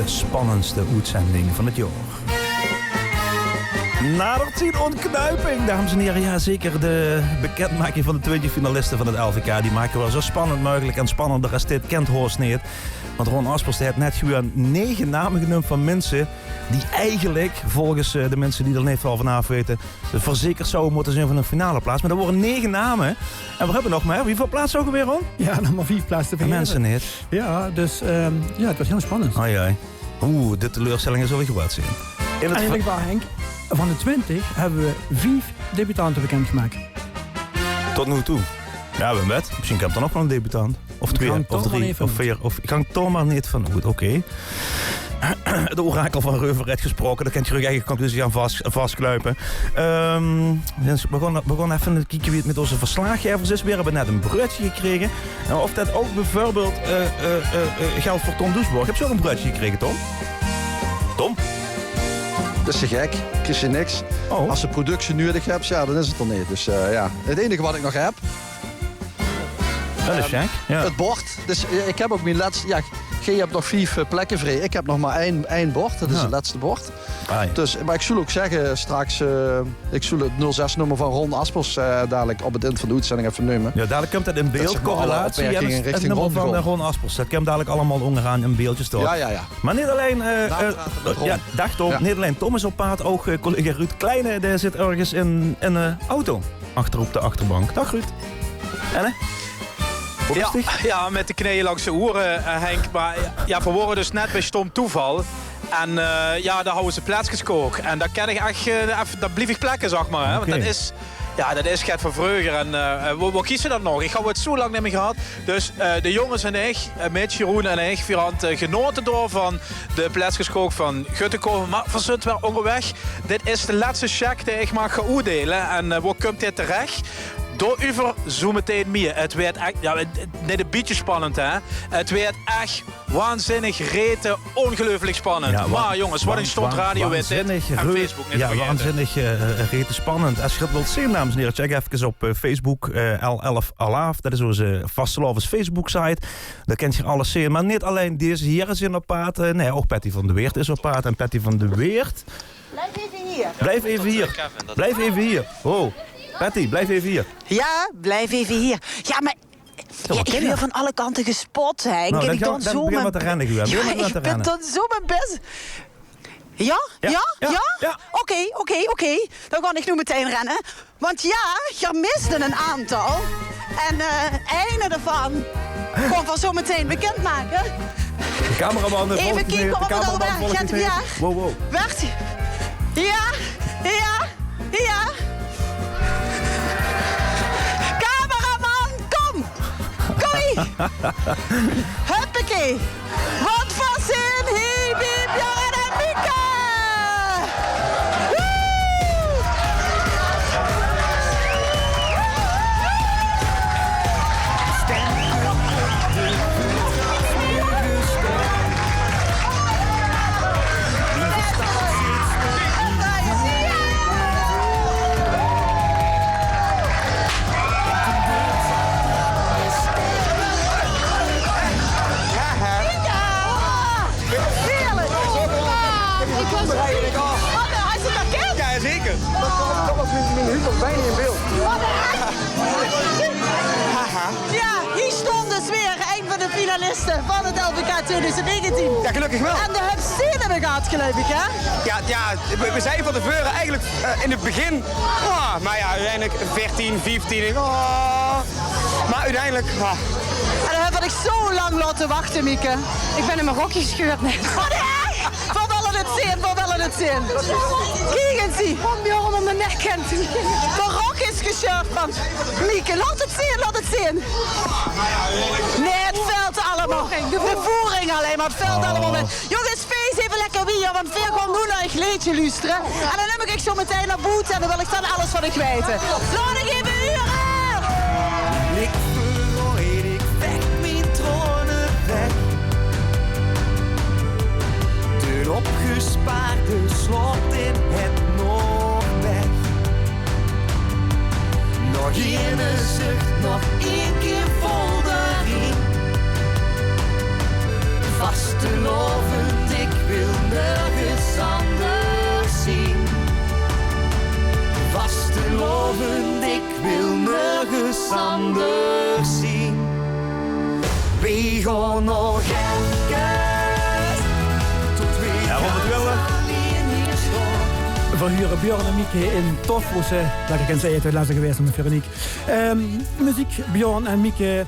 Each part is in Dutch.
spannendste uitzending van het jaar. Nadert zien ontknuiping, dames en heren. Ja, zeker de bekendmaking van de 20 finalisten van het LVK. Die maken wel zo spannend mogelijk en spannender als dit kent Horst niet. Want Ron Aspers heeft net gewoon 9 namen genoemd van mensen die eigenlijk, volgens de mensen die er net wel vanavond weten, verzekerd zouden moeten zijn van een finale plaats. Maar er worden 9 namen. En we hebben nog maar, hoeveel plaatsen ook alweer, Ron? Ja, nog maar 4 plaatsen te mensen niet. Ja, dus het was heel spannend. Ai. De teleurstellingen zullen geweld zijn. Eigenlijk waar, Henk, van de 20 hebben we 5 debutanten bekendgemaakt. Tot nu toe. Ja, we weten. Misschien kan het dan ook wel een debutant. Of 2, of 3, of 4. Of ik hang toch maar niet van goed. Oké. Het orakel van Reuverred gesproken. Daar kent je je eigen conclusie aan vastkluipen. Dus we gaan even een kijken wie het met onze verslaggevers is. We hebben net een broodje gekregen. Of dat ook bijvoorbeeld geldt voor Tom Doesborg. Heb je ook een broodje gekregen, Tom? Tom? Dat is te gek. Krijg je niks. Oh. Als je productie nodig hebt, ja, dan is het er niet. Dus het enige wat ik nog heb... Dat is gek. Ja. Het bord. Dus ik heb ook mijn laatste... Ja, jij hebt nog 5 plekken vrij. Ik heb nog maar één bord. Dat is het laatste bord. Dus, maar ik zal ook zeggen straks... ik zal het 06-nummer van Ron Aspers dadelijk op het eind van de uitzending even nemen. Ja, dadelijk komt dat in beeld. Correlatie en het nummer van Ron Aspers. Dat komt dadelijk allemaal onderaan in beeldjes toch? Ja. Maar niet alleen... dag Tom. Ja. Niet alleen Tom is op paard. Ook collega Ruud Kleine die zit ergens in een auto. Achter op de achterbank. Dag Ruud. En Ja, met de knieën langs de oren, Henk. Maar ja, we worden dus net bij stom toeval. En daar houden ze plaatsjes kook. En daar ken ik echt, daar blijf ik plekken, zeg maar. Hè? Okay. Want dat is Gert van Vreugger. En we kiezen dat nog. Ik heb het zo lang niet meer gehad. Dus de jongens en ik, met Jeroen en ik, we hadden genoten door van de plaatsjes kook van Guttenkoven. Maar we zijn wel onderweg. Dit is de laatste check die ik mag gaan uitdelen. En waar komt dit terecht? Door Uver zo meteen meer. Het werd echt, net een beetje spannend hè. Het werd echt waanzinnig rete, ongelooflijk spannend. Ja, maar jongens, wat een stond radio wet dit. En Facebook niet vergeten. Waanzinnig rete spannend. Als je het wilt zien, dames en heren, check even op Facebook L11 Alaaf. Dat is onze Vastelovens Facebook site. Daar kent je alles zien. Maar niet alleen deze hier is in op paard. Nee, ook Patty van de Weert is op paard. En Patty van de Weert... Blijf even hier. Oh. Patty, blijf even hier. Ja, blijf even hier. Ja, maar ik heb hier van alle kanten gespot, Henk. Nou, en ik dan zo begin wat te rennen, ik ben dan zo mijn best. Ja? Oké. Dan ga ik nu meteen rennen. Want je miste een aantal. En een ervan kon van zo meteen bekendmaken. De cameraman. Even kijken of het al weg gaat. Ja. Wow. Wacht. Ja. Huppakee! Wat voor zin! Hiep, hiep, Joran en Mieke! Bijna in beeld. Ja, hier stond dus weer een van de finalisten van het LVK 2019. Ja, gelukkig wel. En de Hupsteen hebben we gehad, geloof ik, hè? Ja, we zeiden van tevoren eigenlijk in het begin... maar ja, uiteindelijk 14, 15... maar uiteindelijk... En dan heb ik zo lang laten wachten, Mieke. Ik ben in mijn rokje gescheurd net. Wat nee? Van willen het zien. Kijk eens die. Van Bjorn om de nek en toen. De rok is gescheurd van Mieke. Laat het zien. Nee, het veld allemaal. De voering alleen, maar het veld allemaal. Jongens, feest even lekker weer, want veel gewoon nu naar een gleedje luisteren. En dan neem ik zo meteen naar boete en dan wil ik dan alles van ik weten. Laat ik even huren! Ik verrooid, ik wek mijn tronen weg. De opgespaarde slot in het Noordweg. Nog één zucht, nog één keer vol daarin. Vastelovend, ik wil nergens anders zien. Vastelovend, ik wil nergens anders zien. We gaan nog even tot we verhuren Björn en Mieke in Torfroese. Lekker kan zeggen, het laatste geweest met Veronique. Muziek, Björn en Mieke.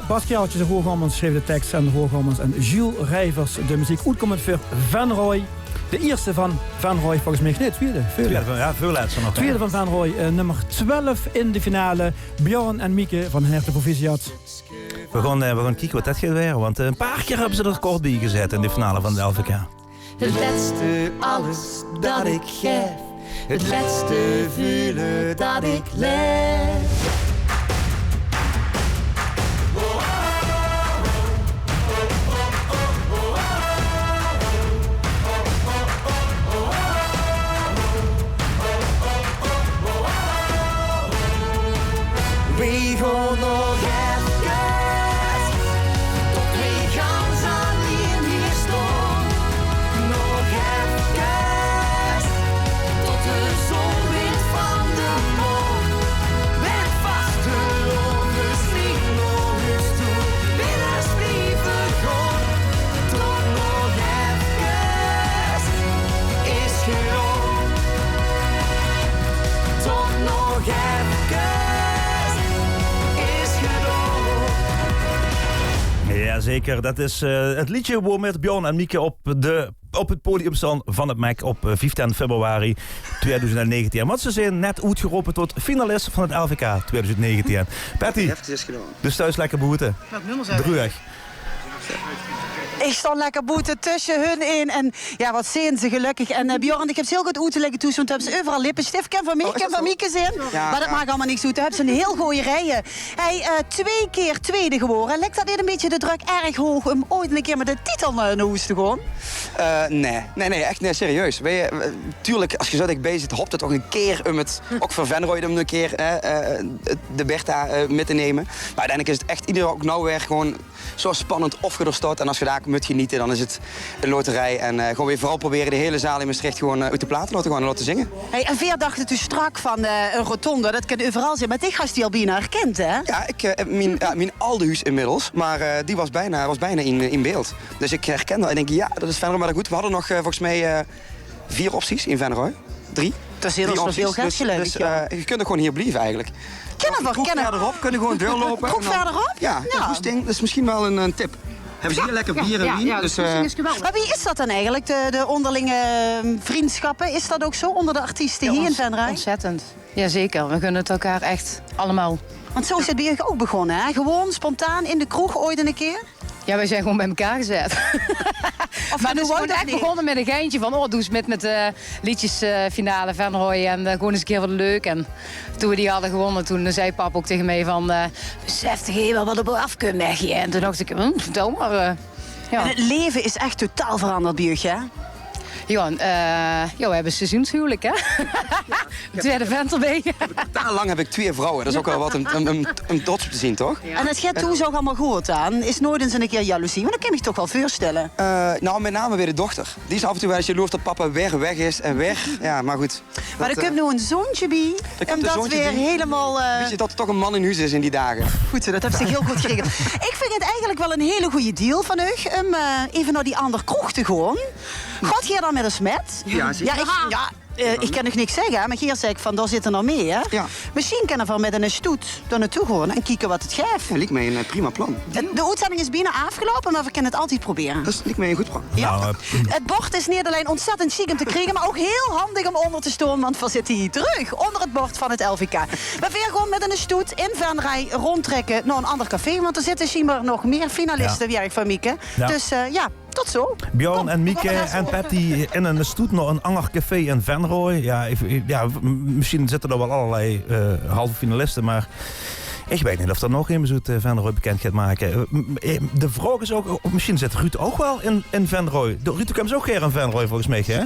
Bas Kjaaltjes en Roorgammans schreef de tekst en Roorgammans en Jules Rijvers de muziek. Uitkomend voor Van Rooij. De eerste van Van Rooij, volgens mij. Nee, tweede. Ja, veel laatste nog. Tweede van Van Rooij, nummer 12 in de finale. Björn en Mieke van Herte Proficiat. We gaan kijken wat dat gaat weer. Want een paar keer hebben ze er kort bij gezet in de finale van de LVK. Het laatste alles dat ik geef. Het laatste vuur dat ik leef. We gaan nog even tot we gaan alleen hier staan. Nog even tot de zon wint van de maan. Met vaste lopen sliep nog eens toe. Binnen blijven gaan. Tot nog even is gewoon. Tot nog even. Jazeker, dat is het liedje waar met Björn en Mieke op het podium staan van het MAC op 15 februari 2019. En wat ze zijn net uitgeroepen tot finalist van het LVK 2019. Patty, dus thuis lekker behoeten. Welk nummer zijn we? Druig. Ik stond lekker boeten tussen hun in. En ja, wat zijn ze gelukkig. En Björn, ik heb ze heel goed uit te leggen toe. Want hebben ze overal lippenstift. Ken van mij, ken van Mieke zijn. Ja, maar dat maakt allemaal niks uit. Toen hebben ze een heel goeie rijen. Hij 2 keer tweede geworden. Lijkt dat niet een beetje de druk erg hoog om ooit een keer met de titel naar huis te gaan? Nee, echt nee, serieus. Tuurlijk, als je zo dichtbij zit, hoopt het toch een keer om het, ook voor Van Rooij, om een keer de Bertha mee te nemen. Maar uiteindelijk is het echt iedere ook nou weer gewoon zo spannend of je er staat. En als je daar moet genieten, dan is het een loterij. En gewoon weer vooral proberen de hele zaal in Maastricht gewoon uit de platen laten zingen. Hey, en Veer dacht het dus strak van een rotonde. Dat kan overal zijn. Maar die gast die al bijna herkend, hè? Ja, ik heb mijn Aldehuis inmiddels. Maar die was bijna in beeld. Dus ik herken dat en denk, ja, dat is Van Rooij. Maar goed, we hadden nog volgens mij 4 opties in Van Rooij. 3. Dat is heel veel geld gelukkig. Dus je kunt er gewoon hier blijven eigenlijk. Verderop, kunnen gewoon doorlopen. Kroeg verderop? Ja, dat is misschien wel een tip. Hebben ze hier lekker bier en wien. Ja, dus, is geweldig. Maar wie is dat dan eigenlijk? De onderlinge vriendschappen, is dat ook zo onder de artiesten hier in Venray? Ontzettend. Jazeker, we gunnen het elkaar echt allemaal. Want zo is het bij jullie ook begonnen, hè? Gewoon spontaan in de kroeg ooit een keer? Ja, wij zijn gewoon bij elkaar gezet. Maar het is gewoon echt begonnen met een geintje van... doe eens met liedjesfinale Van Rooij en gewoon eens een keer wat leuk. En toen we die hadden gewonnen, toen zei pap ook tegen mij van... besef je wel wat op af kunnen leggen. En toen dacht ik, vertel maar. Ja. En het leven is echt totaal veranderd bij jullie, hè? Johan, we hebben seizoenshuwelijk, hè? Tweede ventelwegen. Lang heb ik 2 vrouwen. Dat is ook wel wat om trots op te zien, toch? Ja. En het gaat toen zo allemaal goed aan. Is nooit eens een keer jaloezie? Maar dat kan je me toch wel voorstellen. Nou, met name weer de dochter. Die is af en toe wel eens jaloers dat papa weg is en weg. Ja, maar goed. Maar er komt nu een zoontje bij. En dat weer helemaal... Weet je dat er toch een man in huis is in die dagen? Goed zo, dat hebben ze heel goed geregeld. Ik vind het eigenlijk wel een hele goede deal van u. Om even naar die andere kroeg te gaan. Gaat je dan met een smet? Ik kan nog niks zeggen, maar hier zeg ik van, daar zit er nog mee, hè? Ja. Misschien kunnen we met een stoet daar naartoe gaan en kijken wat het geeft. Ja, lijkt mij een prima plan. De uitzending is bijna afgelopen, maar we kunnen het altijd proberen. Dat lijkt mij een goed plan. Ja. Nou, het bord is niet alleen ontzettend chic om te krijgen, maar ook heel handig om onder te staan, want we zitten hier terug, onder het bord van het LVK. We weer gewoon met een stoet in Venray rondtrekken naar een ander café, want er zitten misschien nog meer finalisten, werk van Mieke. Ja. Dus tot zo. Björn en Mieke en Patty in een stoet naar een ander café in Venray. Ja, misschien zitten er wel allerlei halve finalisten, maar ik weet niet of er nog een zoet Venray bekend gaat maken. De vraag is ook, misschien zit Ruud ook wel in Venray. Ruud komt ook keer in Venray volgens mij, hè?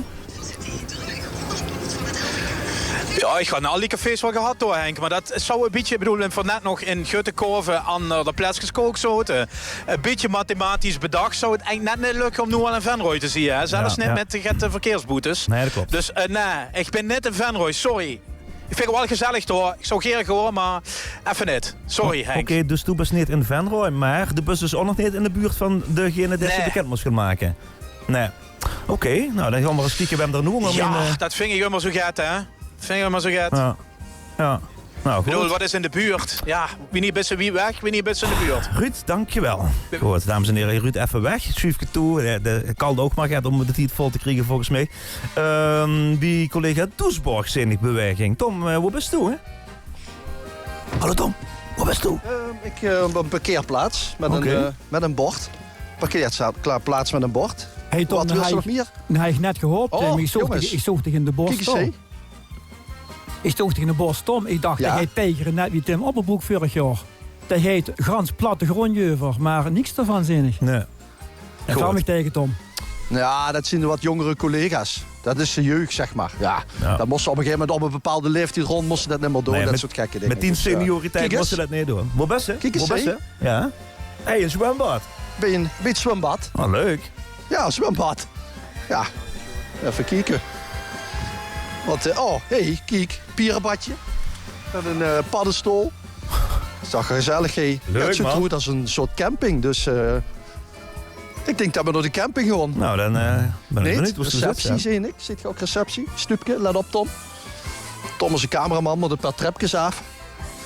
Ja, ik ga naar al die cafés wel gehad door, Henk. Maar dat zou een beetje, ik bedoel, van net nog in Göteborg aan de plaatsjes gekookt zouten. Een beetje mathematisch bedacht zou het eigenlijk net niet lukken om nu al een Venrooy te zien. Hè? Zelfs niet met de verkeersboetes. Nee, dat klopt. Dus nee, ik ben net een Venrooy, sorry. Ik vind het wel gezellig hoor. Ik zou graag horen, maar even niet. Sorry, Henk. Oké, dus toen was niet in Venrooy, maar de bus is ook nog niet in de buurt van degene die ze bekend moest gaan maken. Nee. Oké, nou dan gaan we maar eens kijken. We hebben er nu nog dat vind ik helemaal zo gaat, hè. Vind ik helemaal zo gaat. Ja. Nou, goed. Ik bedoel, wat is in de buurt? Ja, wie niet best wie weg, wie niet best in de buurt. Ruud, dankjewel. Goed, dames en heren, Ruud even weg. Schuif ik toe. De kalde ook maar gaat om de tijd vol te krijgen volgens mij. Die collega Doesborg zijn in beweging. Tom, waar bist u, hè? Hallo Tom, waar bist u? Ik op een parkeerplaats met een bord. Parkeerplaats met een bord. Hey Tom, wat wil ze nog meer? Hij heeft net gehoord. Ik zocht tegen de bos. Ik stond tegen de bos, Tom. Ik dacht, dat heet tegen net wie Tim Opperbroek vorig jaar. Dat heet Grans Platte Grondjeuver, maar niks ervan zinnig. Nee. Dat kwam ik tegen, Tom. Ja, dat zijn de wat jongere collega's. Dat is de jeugd, zeg maar. Ja. Dat moesten op een gegeven moment op een bepaalde leeftijd rond, moesten dat niet meer doen. Dat soort gekke dingen. Met 10 senioriteit moesten dat niet doen. Waar best, hè? Kijk eens, hè? Ja. Hey, een zwembad. Bij het zwembad. Oh, leuk. Ja, een zwembad. Ja. Even kijken. Kijk, pierenbadje. Met een paddenstoel. Dat is toch gezellig, hé. Leuk, het ziet eruit als een soort camping, dus... ik denk dat we door de camping gaan. Nou, dan ben ik benieuwd. Receptie, zie ik. Zit je ook receptie? Snoepje, let op, Tom. Tom is een cameraman met een paar trapjes af.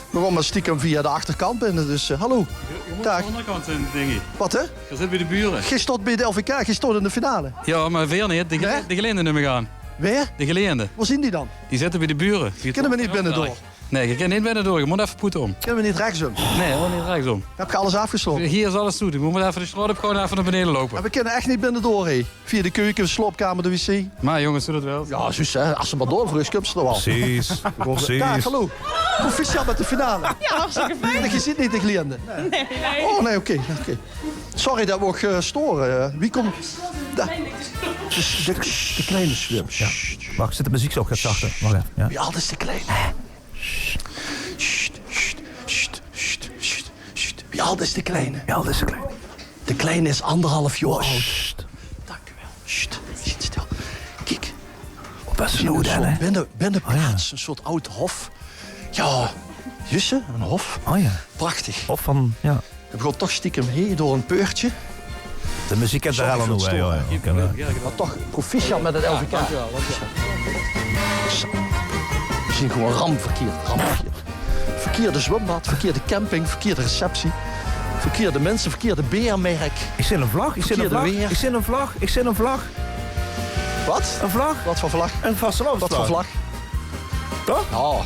We gaan maar stiekem via de achterkant binnen, dus hallo. Je moet aan de andere kant zijn, denk ik. Wat, hè? Je zit bij de buren. Je stond bij de LVK, je stond in de finale. Ja, maar weer niet. De geleenden nummer gaan. Weer? De geleenden. Waar zien die dan? Die zitten bij de buren. Kunnen we niet binnendoor? Nee, je kan niet binnendoor. Je moet even poeten om. Kunnen we niet rechtsom? Nee, gewoon niet rechtsom. Heb je alles afgesloten? Hier is alles toe. Je moet even de straat op, gewoon even naar beneden lopen. Maar we kunnen echt niet binnendoor, hé. Via de keuken, de sloopkamer, de wc. Maar jongens, doe dat wel. Ja, zus, hè. Als ze maar doorvrucht, komt ze er wel. Precies. Dag, hallo. Proficiat met de finale. Ja, hartstikke fijn. Je zit niet de geleende. Nee. Oh, nee, oké. Sorry dat we ook storen. Wie komt... De kleine swim. Ja. Wacht, zit de muziek zo gaat zachter. Wacht even. Ja. Wie altijd is de kleine? Wie oud is de kleine? Ja, dat is een klein. De kleine is 1,5 jaar oud. Dank u wel. Sst, zit stil. Kijk. Op best een hoe dan, hè? Binnenplaats, een soort oud hof. Ja, Jusse, een hof. Oh ja. Prachtig. Hof van, ja. We gaan toch stiekem heen door een peurtje. De muziek kent er helemaal nog, hè? Maar toch proficiat met het LVK. We zien gewoon ramverkeer. Verkeerde zwembad, verkeerde camping, verkeerde receptie. Verkeerde mensen, verkeerde beermerk. Ik zie een vlag, ik zie een vlag. Wat? Een vlag? Wat voor vlag? Een vastelovensvlag. Wat voor vlag? Toch? Oh.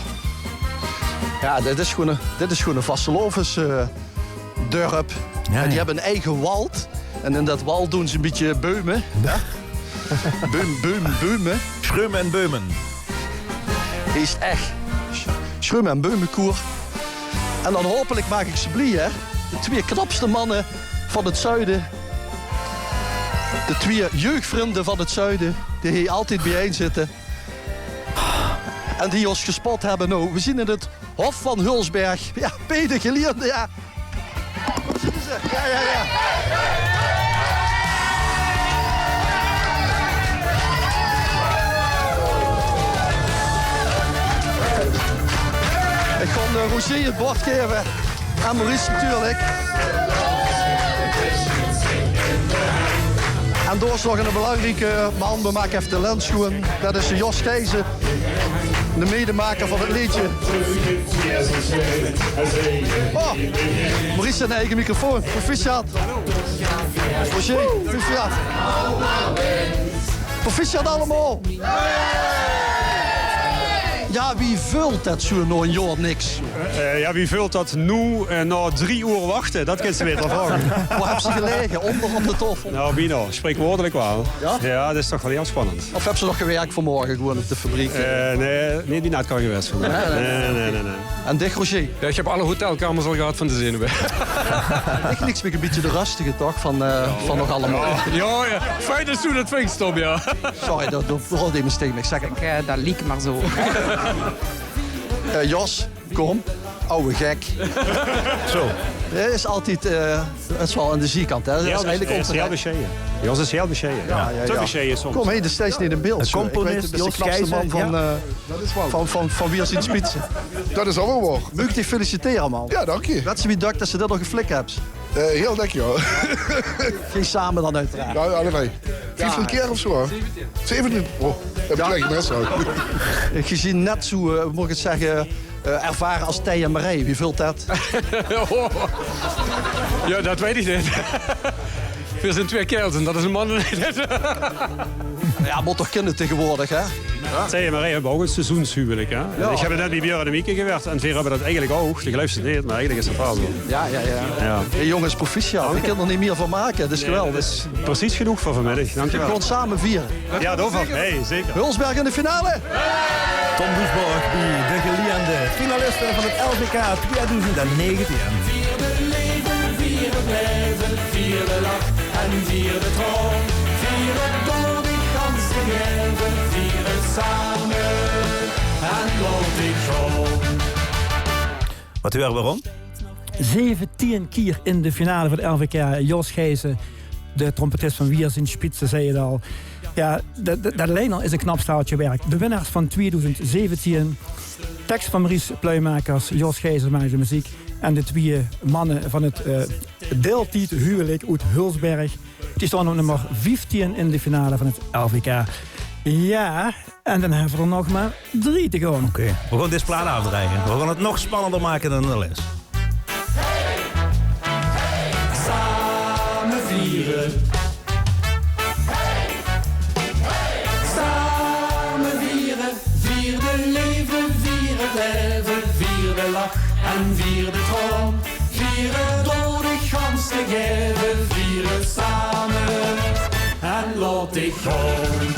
Ja, dit is gewoon een vastelovens dorp. Ja, en die hebben een eigen wald. En in dat wald doen ze een beetje beumen. Ja? Beumen. Schrummen en beumen. Die is echt. Schrummen en beumenkoer. En dan hopelijk maak ik ze blij, hè. De 2 knapste mannen van het zuiden. De 2 jeugdvrienden van het zuiden. Die hier altijd bijeen zitten. En die ons gespot hebben. Nou, we zien in het Hof van Hulsberg. Ja, Peter Geleerde, ja. Zien ze? Ja. Ik ga Roger het bord geven. En Maurice natuurlijk. En door is nog een belangrijke man. We maken even de lensschoen. Dat is Jos Keizer. De medemaker van het liedje. Oh, Maurice zijn eigen microfoon. Proficiat. Roger, proficiat. Proficiat allemaal. Ja, wie vult dat zo nog een jaar niks? Wie vult dat nu na 3 uur wachten? Dat kan ze weer vragen. Waar heb ze gelegen? Onder op de tafel? Nou, Bino, spreekwoordelijk wel. Ja? Ja, dat is toch wel heel spannend. Of heb ze nog gewerkt vanmorgen gewoon op de fabriek? Nee, die net kan geweest vandaag. Nee. En dich, Roger? Ja, ik heb alle hotelkamers al gehad van de zenuwen. Ik niks meer een beetje de rustige toch van nog allemaal. Ja. Fijn dat je dat vindt, Tom, ja. Sorry, dat rolde me tegen. Ik zeg het. Dat liep maar zo. Jos, kom. Oude gek. Zo. Dat is altijd, dat is wel aan de zijkant. Hè. Dat is eigenlijk heel bescheiden. Jos is heel bescheiden. Te bescheiden soms. Kom, dat is steeds niet in beeld. De componist, dat is de knapste man van Wie zien Spitsen. Dat is allemaal waar. Moet ik je feliciteren, man. Ja, dank je. Dat is wie dacht dat ze dat nog geflikt hebt. Heel dank je wel. Geen samen dan uiteraard. Ja, allebei. 4 keer of zo. 17. Oh, heb ik gelijk net zo. Gezien net zo, moet ik het zeggen, ervaren als Thij en Marij. Wie vult dat? Ja, dat weet ik niet. We zijn 2 kerels en dat is een man. Ja, moet toch kinderen tegenwoordig, hè? Thij en Marij hebben ook een seizoenshuwelijk, hè? Ja. Ik heb net bij Björn en Mieke gewerkt en die hebben dat eigenlijk ook. Die luistert niet, maar eigenlijk is dat wel zo. Ja. Hey, jongens, proficiat. Ik kan er niet meer van maken. Dat is geweldig. Dat is precies genoeg voor vanmiddag. Dankjewel. Gewoon samen vieren. Ja, dat ook. Hey, zeker. Hulsberg in de finale. Tom Boesborg, de geliende finalisten van het LVK 2019. Vier het leven, vier de lach en vier de trouw. Vier het door die ganse leven, vier het samen en loop ik gewoon. Wat u waarom? 17 keer in de finale van de LVK. Jos Gijzen, de trompetist van Wie sind Spitsen, zei het al. Ja, dat alleen al is een knap staaltje werk. De winnaars van 2017. Tekst van Maurice Pluimakers, Jos Gijzen maakt de muziek. En de 2 mannen van het deeltijd huwelijk uit Hulsberg. Die staan op nummer 15 in de finale van het LVK. Ja, en dan hebben we er nog maar 3 te gaan. Oké, we gaan deze plaat afdreigen. We gaan het nog spannender maken dan het is. Samen vieren. Samen vieren. Vier de leven, vier het leven, vier de lach en vier de droom. Vier het door de ganse geven, vier het samen en laat ik gaan.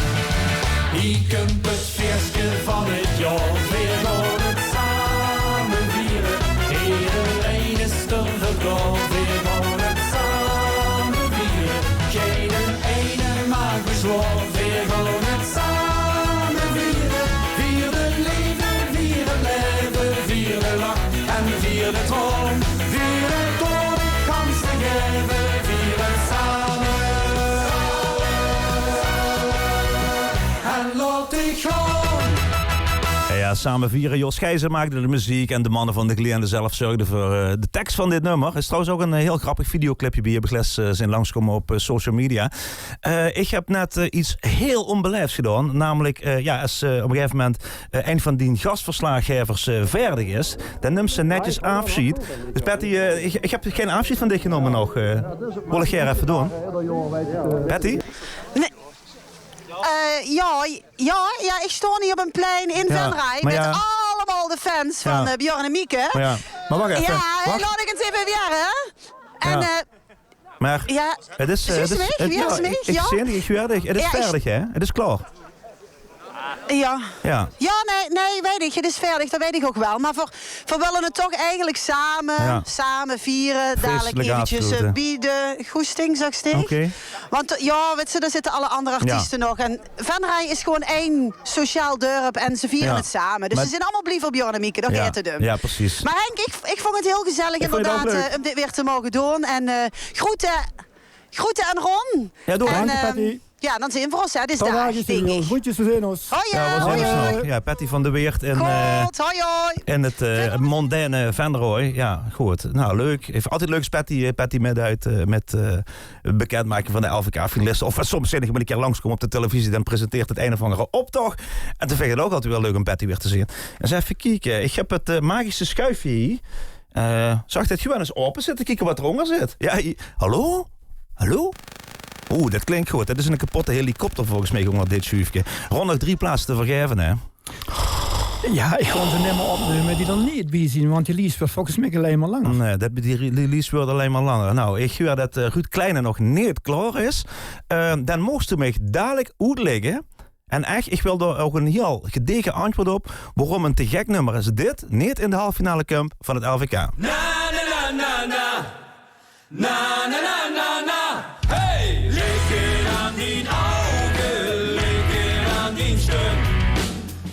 Hier komt het feestje van het jaar, weer gaan het samen vieren. Iedereen is er vergaan, weer gaan het samen vieren. Geen ene maakt bezwaar, weer gaan het samen vieren. Vier de leven, vier het leven, vier de lach en vier de droom. Vier het door de ganse geven, vier het samen. En laat ik gaan. Ja, samen vieren. Jos Gijzen maakte de muziek en de mannen van de Gleende zelf zorgden voor de tekst van dit nummer. Het is trouwens ook een heel grappig videoclipje bij Begles zijn langskomen op social media. Ik heb net iets heel onbeleefds gedaan. Namelijk, als op een gegeven moment een van die gastverslaggevers verdig is, dan neemt ze netjes afschiet. Dus Patty, ik heb geen afschiet van dit genomen nog. Wil ik jij even doen? Patty? Nee. Ja, ik sta hier op een plein in Venray met allemaal de fans van Björn en Mieke. Maar wacht even. Ja, wacht. laat ik het even weer, hè? En, maar het is... Het is verdig, hè? Het is klaar. Ja, nee, weet ik. Het is verdig, dat weet ik ook wel. Maar we willen het toch eigenlijk samen vieren. Dadelijk eventjes bieden. Goesting, zeg ik. Okay. Want weet je, daar zitten alle andere artiesten nog. En Venray is gewoon één sociaal dorp en ze vieren het samen. Dus ze zijn allemaal blij voor Björn en Mieke, dat gaat het doen. Ja, precies. Maar Henk, ik vond het heel gezellig inderdaad om dit weer te mogen doen. En groeten aan Ron. Ja, doe Patty. Ja, dan zien we ons, hè. Dit is daar, denk ik. Groetjes te zien ons. Hoi. Patty van de Weert en, hoi. en het mondaine Venray. Ja, goed. Nou, leuk. Heeft altijd leuk Patty met bekendmaken van de LVK-finalisten. Of soms zin ik een keer langskomen op de televisie, dan presenteert het een of andere optocht. En toen vind ik het ook altijd wel leuk om Patty weer te zien. En zei even kijken, ik heb het magische schuifje hier. Zag dat gewoon eens open zitten, kijken wat eronder zit. Ja, hallo? Oeh, dat klinkt goed. Dat is een kapotte helikopter volgens mij gewoon dit schuifje. Rond nog 3 plaatsen te vergeven, hè? Ja, ik kon ze niet meer opnemen die er niet bij zien, want die lease wordt volgens mij alleen maar langer. Nee, die lease wordt alleen maar langer. Nou, ik hoor dat Ruud Kleine nog niet klaar is. Dan moest u mij dadelijk uitleggen. En echt, ik wil daar ook een heel gedegen antwoord op waarom een te gek nummer is dit niet in de halffinale camp van het LVK. Na na na na na. Na na na na na. Hey! Likken aan die Augen, likken aan die Stem.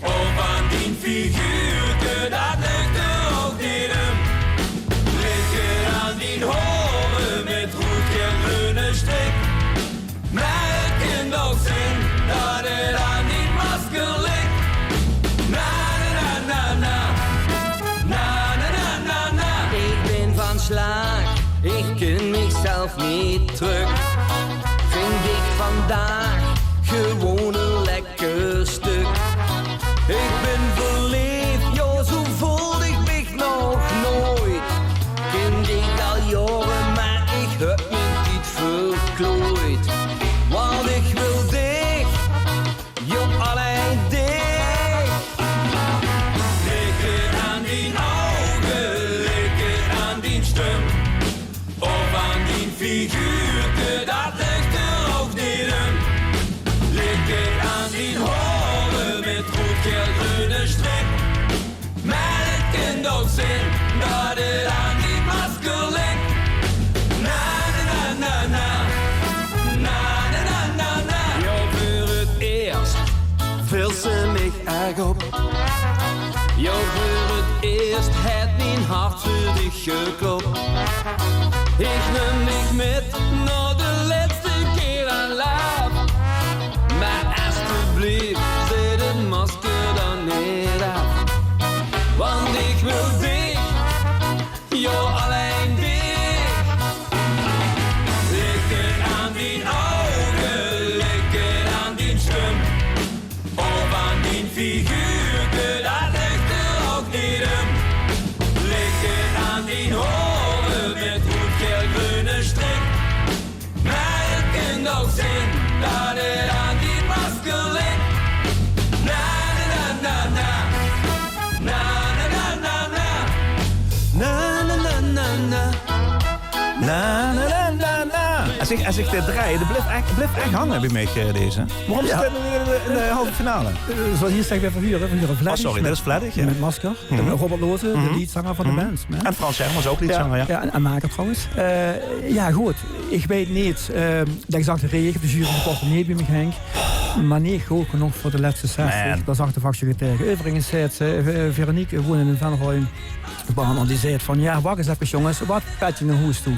Op aan die slag, ik ken mezelf niet terug. Vind ik vandaag gewoon een lekker stuk. Ik ben verliefd, joh, zo voelde ik me nog nooit. Ken ik al jaren, maar ik heb me niet verklooid. Want ik wil dich, joh, alleen dich. Lekker aan die ogen, lekker aan die stem. Of aan die figuurke, dat ligt er ook niet in. Lekker aan die horen met rood-geel-groene strik. Maar het kan ook zijn dat het aan die masker ligt. Na na na na na na na na na. Ja, voor het eerst viel ze mich erg op. Ja, voor het eerst had mijn hart voor dich geklopt. Ik neem dich met naar de laatste keer aan laat. Maar alsjeblieft, zet het masker dan niet af. Want ik wil dich, joh, alleen dich. Lekker aan die ogen, lekker aan die stem. Of aan die figuurke, dat ligt er ook niet in. Lekker aan die horen met rood-geel-groene strik. Maar het kan ook zijn dat het aan die masker ligt. Na na na na na na na na na na na. Na, na, na, na, na. Als ik dit draai, dat blijft echt hangen bij mij deze. Waarom zit het in de halve finale? Zoals hier zeggen we verhuren Vladig. Oh, sorry, dat is Vladig, ja. Met masker. Robert Loze, de leadzanger van de band. En Frans Hermans ook leadzanger, ja. Ja, en maker trouwens. Ja, goed. Ik weet niet dat ik zag de regen, de jury kocht nee bij me Henk. Maar nee, gewoon nog voor de laatste 60. Dat zag de faciliteit. Overigens zei het Veronique, gewoon in een Venrooy. En die zei van, ja, wacht eens even jongens, wat pet je naar hoes toe?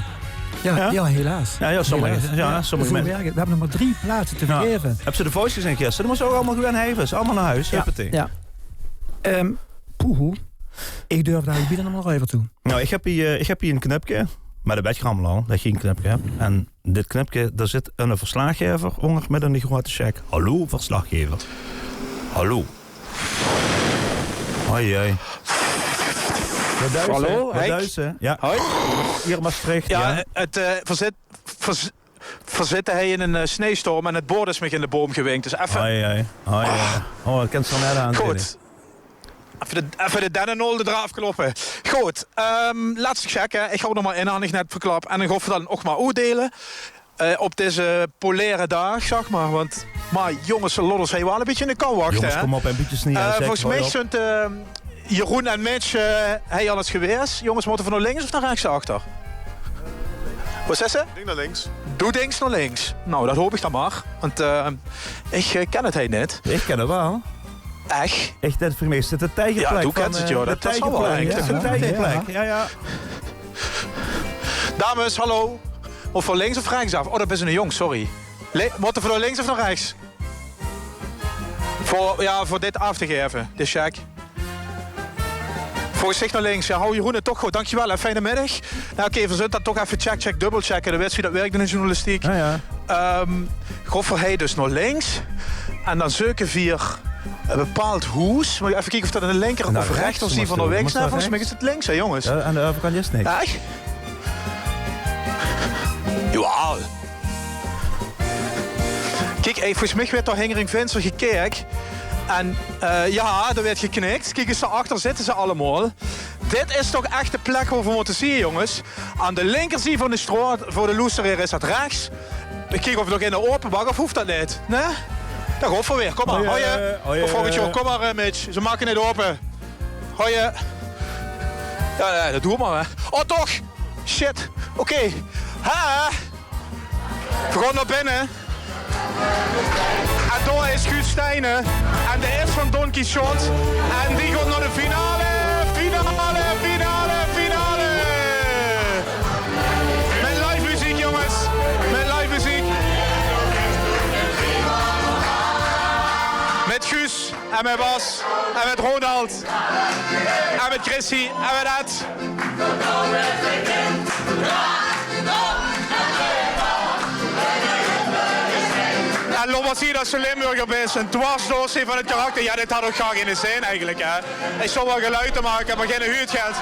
Ja, helaas. Ja, sommige mensen. We hebben nog maar 3 plaatsen te vergeven. Heb ze de voice gezien gisteren? Dan moest ook allemaal gewoon hevens. Allemaal naar huis. Ja. Poehoe. Ik durf daar bieden nog even toe. Nou, ik heb hier een knipje. Maar dat weet je allemaal al, dat je een knipje hebt. En dit knipje, daar zit een verslaggever onder met een grote check. Hallo, verslaggever. Hallo. Hoi. Hallo, Henk. Ja. Hoi. Hier Maastricht. Ja, het verzitten hij in een sneeuwstorm en het bord is me in de boom gewinkt. Dus even... Hoi. Oh, ik ken het zo net aan. Goed. Even de dennenol eraf kloppen. Goed, laatste check. Hè. Ik ga nog maar inhandig net verklap. En ik hoop dan ook maar oordelen. Op deze polaire dag, zeg maar. Want, maar jongens, lodders, hij wel een beetje in de kou wachten. Jongens, hè. kom op, een beetje sneeuw. Volgens mij zijn Jeroen en Mitch, hij al het geweest. Jongens, moeten we naar links of naar rechts achter? Wat is ze? Ding naar links. Doe links naar links. Nou, dat hoop ik dan maar. Want ik ken het hij net. Ik ken het wel. Echt? Echt, dat voor mij is het de tijgerplek. Ja, hoe kent het, joh? Dat zal wel eigenlijk. De tijgerplek, ja. Dames, hallo. Of van links of rechts af? Oh, dat is een jong, sorry. Moeten we naar links of naar rechts? Voor dit af te geven, dit check. Volgens zich naar links. Ja, hou Jeroen het toch goed. Dankjewel en fijne middag. Nou, oké, we zullen dat toch even check, dubbelchecken. De wist wie dat werkt in de journalistiek. Ja. Goffer hij dus naar links. En dan zoeken we een bepaald hoes. Moet je even kijken of dat aan de linker of rechts of van de weg is. Volgens mij is het links, hè jongens. Ja, aan de overkant is het niks. Ja. Jawel. Kijk, volgens mij werd door Hengering Venster gekeken. En ja, er werd geknikt. Kijk eens, daarachter zitten ze allemaal. Dit is toch echt de plek waar we moeten zien, jongens. Aan de linkerzijde van de straat, voor de loesterer is dat rechts. Ik kijk of we nog in de open bak, of hoeft dat niet? Nee? Dan gaat voor weer, kom maar. Hoi. Kom maar, Mitch. Ze maken het open. Hoi. Ja, dat doen we maar, hè. Oh, toch? Shit. Oké. Ha. We gaan naar binnen. En daar is Guus Stijnen. En de is van Don Quixote. En die gaat naar de finale. Met live muziek, jongens. Met live muziek. Met Guus en met Bas En met Ronald. En met Chrissy. En met Ed. En laat zien dat ze Limburger is. Een dwarsdoorsee van het karakter. Ja, dit had ook graag in de zin eigenlijk. Hè. Ik zou wel geluiden maken, maar geen huurtgeld.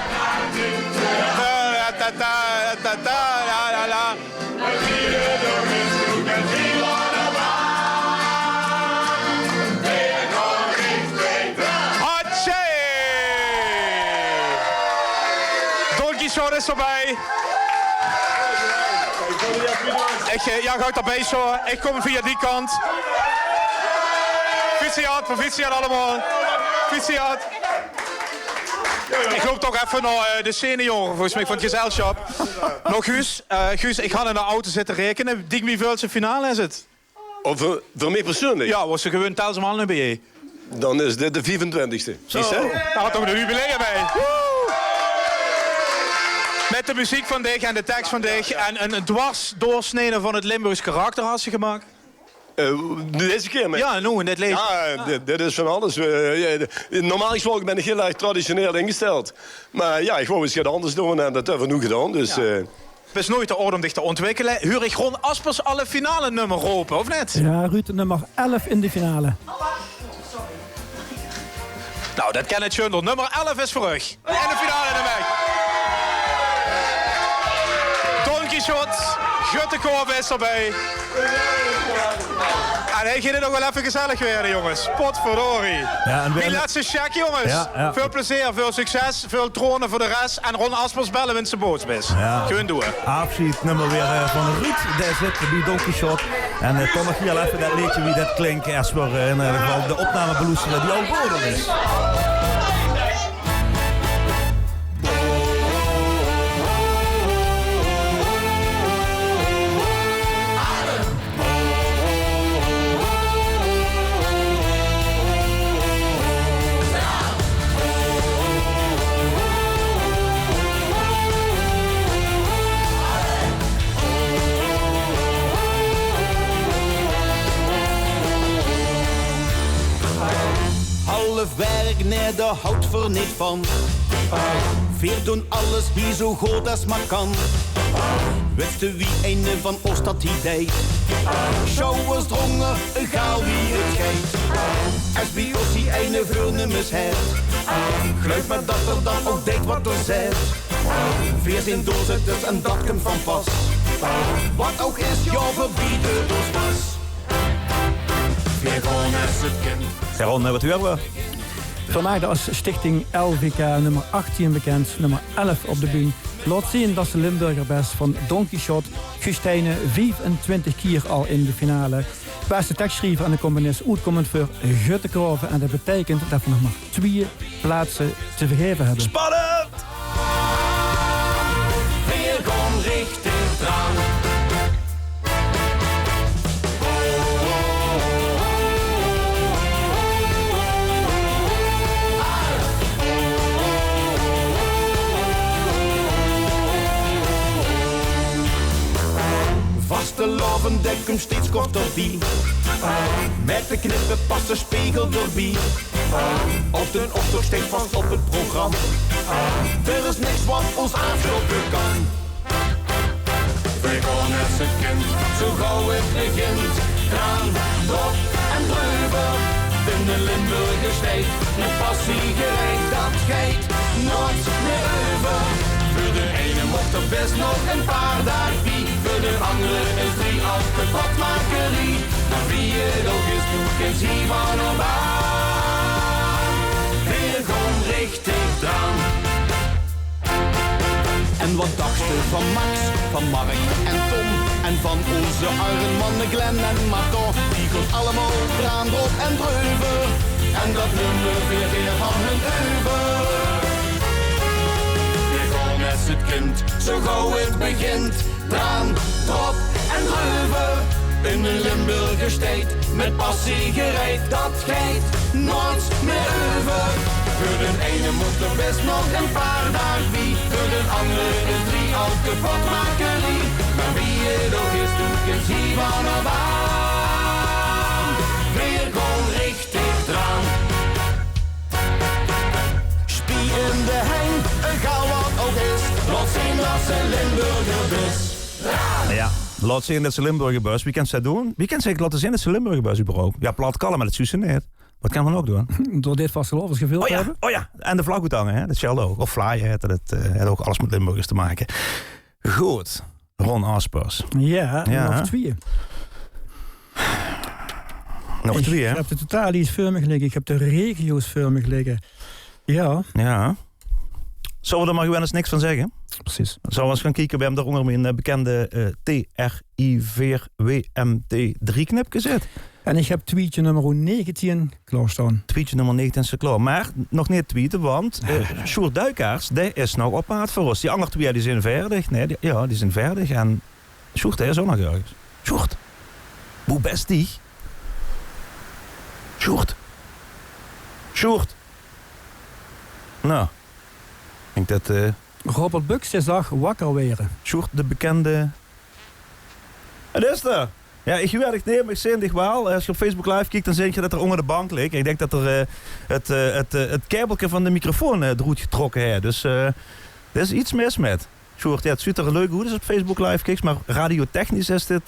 Donkey Shot is erbij. Ja, ga ik daarbij zo. Ik kom via die kant. Proficiat allemaal. Proficiat. Ik loop toch even naar de senioren, volgens mij, van het gezelschap. Nog Guus. Guus, ik ga in de auto zitten rekenen. Wieveel finale is het? Voor mij persoonlijk? Ja, was ze gewoon telkens allemaal naar BE. Dan is dit de 24e. Zo, daar had toch een jubileum bij. Met de muziek van dich en de tekst van dich en een dwarsdoorsnede van het Limburgs karakter had je gemaakt. Deze keer mee? Ja, in dit leven. Ja, dit is van alles. Normaal gesproken ben ik heel erg traditioneel ingesteld. Maar ja, ik wou eens wat anders doen en dat hebben we nu gedaan. Dus, Het is nooit de orde om dich te ontwikkelen. Huur ik Ron Aspers alle finale nummer open, of net? Ja, Ruud, nummer 11 in de finale. Nou, dat ken het Jundel. Nummer 11 is voor u. En de finale in de weg. Donkey Shot, Guttekorf is erbij. En hij gaat het nog wel even gezellig worden, jongens. Potverdorie. Ja, die laatste check, jongens. Ja. Veel plezier, veel succes, veel tronen voor de rest. En Ron Aspers bellen wint zijn bootsmis. Ja. Gewoon doen. Afschied nummer weer van Ruud. Daar zit die Donkey Shot. En toch nog heel even dat liedje wie dat klinkt. Eerst voor in ieder geval de opname beloesteren die al bodem is. Werk, nee, daar houdt voor niet van. Veer doen alles hier zo goed als maar kan. Wist u wie een van ons dat hij deed? Show was drongen, egal wie het geeft. Als bij ons die ene vuurnummers heeft. Geloof me dat er dan ook deed wat er zegt. 14 doorzitters en dat komt van pas. Wat ook is, jou verbieden ons pas. Weer gewoon als het kind. Ja, Ron, wat hebben we? Vandaag als stichting LVK nummer 18 bekend, nummer 11 op de bühne. Laat zien dat ze Limburger best van Donkey Shot. Gustijne 25 keer al in de finale. Beste tekstschrijver en de componist uitkomend voor Guttekorf. En dat betekent dat we nog maar 2 plaatsen te vergeven hebben. Spannend! Weer gewoon richting dran. Vaste loven dekken steeds korter bij. Met de knippen past de spiegel erbij. Op de optocht steekt vast op het programma. Er is niks wat ons aanstoppen kan. Wij gaan als een kind, zo gauw het begint. Kraan, drop en druiven. In de Limburger steekt, met passie gereed, dat geit nooit meer over. Voor de ene mocht er best nog een paar dagen bij. Voor de andere is 3 als kapotmakerie. Maar wie het ook is, doet geen zie van op aan. Weer gewoon richtig dran. En wat dacht je van Max, van Mark en Tom? En van onze Ironmannen Glenn en Mato? Die gaan allemaal draan, drop en dreuven. En dat nummer weer van hun over. Als het kind, zo gauw het begint. Draan, drop en dreuven. In de Limburger steed, met passie gereed. Dat geit nooit meer over. Voor de ene moet er best nog een paar dagen wie. Voor de andere is 3 al kapotmakerie. Maar wie het ook is, doet geen zie van op aan. Weer gewoon richtig draan. Lotse Limburgerbus. Ja, laat zien dat ze Limburgerbus. Wie kan ze dat doen? Wie kan zeker laten zien dat ze Limburgerbus überhaupt? Ja, plat kallen met het Sussen niet. Wat kan we nog doen? Door dit vastelovens gefilmd hebben. Oh ja, en de vlag goed hangen, hè? Dat zal ook. Of flyer, het heeft ook alles met Limburgers te maken. Goed, Ron Aspers. Ja, nog 2. Nog 2, hè? Ik heb de totalies filmen liggen, ik heb de regio's filmen liggen. Ja. Ja. Zullen we er maar gewoon eens niks van zeggen? Precies. Zullen we eens gaan kijken bij hem daaronder in een bekende TRIVWMT3-knipje zit? En ik heb tweetje nummer 19 klaarstaan. Tweetje nummer 19 is klaar. Maar nog niet tweeten, want Sjoerd Duikaars, die is nog op maat voor ons. Die andere 2 die zijn verdig. Nee, die zijn verdig. En Sjoerd, hij is ook nog ergens. Sjoerd, hoe best die? Sjoerd. Nou, ik denk dat... Robert Bux is dag wakker weren. Sjoerd, de bekende... Het is er! Ja, ik werk neem, ik zie het wel. Als je op Facebook Live kijkt, dan zie je dat er onder de bank ligt. Ik denk dat er het kabeltje van de microfoon eruit getrokken heeft. Dus er is iets mis met. Sjoerd, ja, het ziet er leuk uit als op Facebook Live kijkt, maar radiotechnisch is dit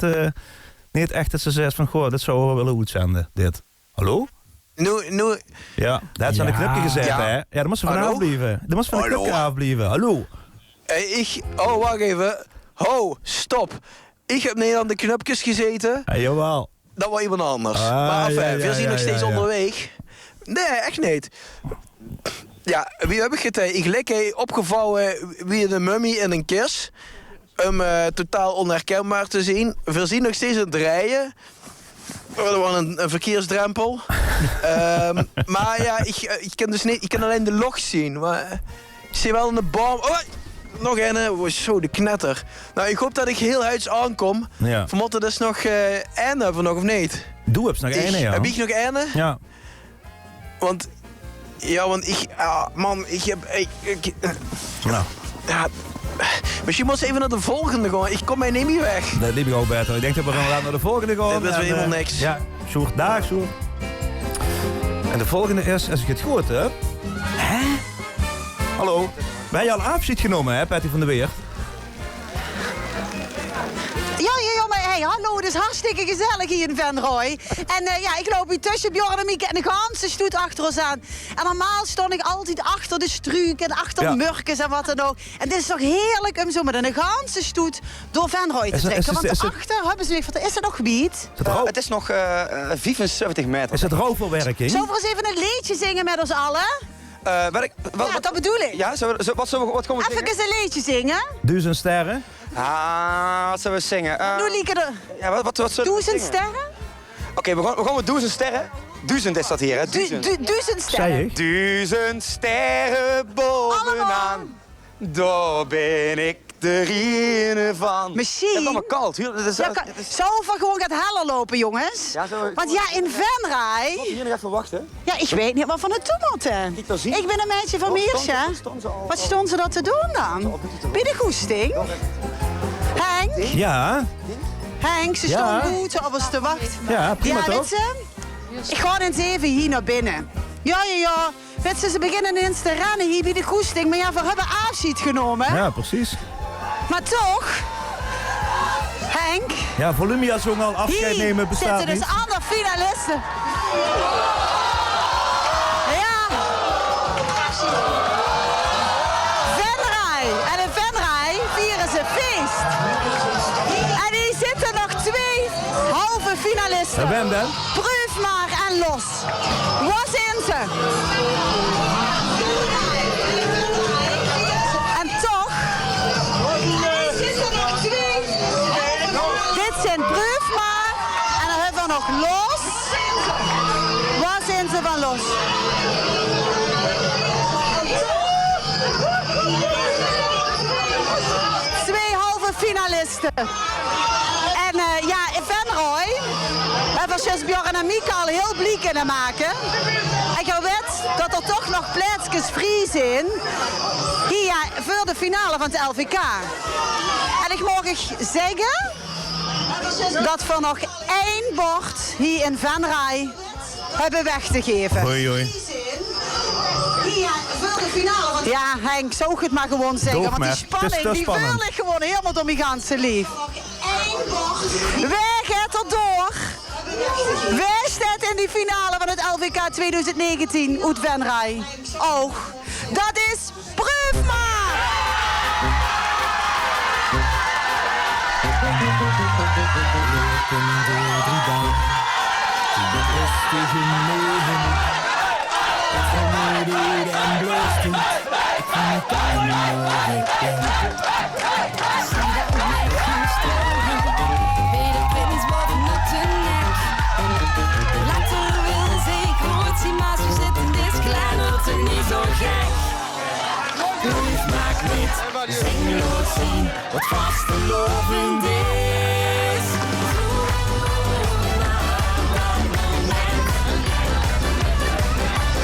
niet echt dat ze zegt van, goh, dit zouden we willen uitzenden, dit. Hallo? Nu. Ja, dat is aan de knipje gezegd, hè? Ja, dat moest van afblijven. Dat moest van de knipje afblijven. Hallo? Wacht even. Stop. Ik heb niet aan de knopjes gezeten. Ja, jawel. Dat was iemand anders. Maar we zien nog steeds onderweg. Nee, echt niet. Ja, wie heb ik het? Ik lekker opgevouwen wie een mummie en een kist. Om totaal onherkenbaar te zien. We zien nog steeds het rijden. Er was een verkeersdrempel. Maar ja, ik kan dus niet. Ik kan alleen de log zien. Maar ik zie wel een boom. Oh, nog een. Zo, de knetter. Nou, ik hoop dat ik heel huids aankom. Ja. Vermoed dat is nog één hebben nog of niet? Doe heb nog één, ja. Heb ik nog één? Ja. Want ik. Man, ik heb. Nou. Ja. Misschien moet ze even naar de volgende gaan. Ik kom mij niet meer weg. Dat liep ik ook beter. Ik denk dat we gaan naar de volgende gaan. Dat is weer helemaal niks. Ja, Sjoerd, daar, Sjoerd. En de volgende is, als ik het goed heb... Hè? Hallo? Ben je al afscheid genomen, hè, Patty van der Weert? Ja, maar hey, hallo, het is hartstikke gezellig hier in Venrooy. En ik loop hier tussen Bjorn en Mieke en de ganse stoet achter ons aan. En normaal stond ik altijd achter de struik en achter Murkes en wat dan ook. En dit is toch heerlijk om zo met een ganse stoet door Venrooy te trekken. Want daarachter hebben ze weer... Is er nog gebied? Het is nog 75 meter. Is het roofverwerking? Zullen we eens even een liedje zingen met ons allen? Dat bedoel ik. Ja, wat komen we zingen? Even een liedje zingen. 1000 sterren. Wat zullen we zingen? Doe Lieke Ja, wat zullen we 1000 sterren? Oké, we gaan met 1000 sterren. 1000 is dat hier, hè? 1000 sterren. Zei ik? 1000 sterren bovenaan. Daar ben ik de reine van. Misschien. Het is allemaal koud. Zullen we gewoon gaan hellen lopen, jongens? Ja, want ja, in Venray... Moet je hier nog even wachten? Ja, ik weet niet wat van het toe moeten. Ik ben een meisje van Meersje. Wat stonden ze dat te doen dan? Bij de goesting? Henk? Ja? Henk, ze stonden goed op ons te wachten. Ja, prima toch? Weet ze? Ik ga eens even hier naar binnen. Ja. Weet ze beginnen eens te rennen hier bij de goesting. Maar ja, we hebben afscheid genomen. Ja, precies. Maar toch... Henk? Ja, Volumia zong al afscheid nemen bestaat niet. Hier zitten dus andere finalisten. Ja. Venray. En in Venray vieren ze feest. En hier zitten nog 2 halve finalisten. En ben dan? Breufmaar en Los. Wat zijn ze? En toch... Dit zijn Breufmaar en dan hebben we nog Los. Waar zijn ze van Los? Twee halve finalisten. En in Venrooy hebben we zoals Bjorn en Mieke al heel blij kunnen maken. En je weet dat er toch nog plaatsjes vrij zijn hier voor de finale van het LVK. En ik mag zeggen dat we nog 1 bord hier in Venray hebben weg te geven. Hoi. Hier voor de Ja, Henk, zou ik het maar gewoon zeggen. Want die spanning, die wil ik gewoon helemaal door mijn ganse lief. Wij gaat er door. Wij staan in die finale van het LVK 2019 uit Venray. Oh, dat is Brugma! Zing laat zien wat vastelovend is.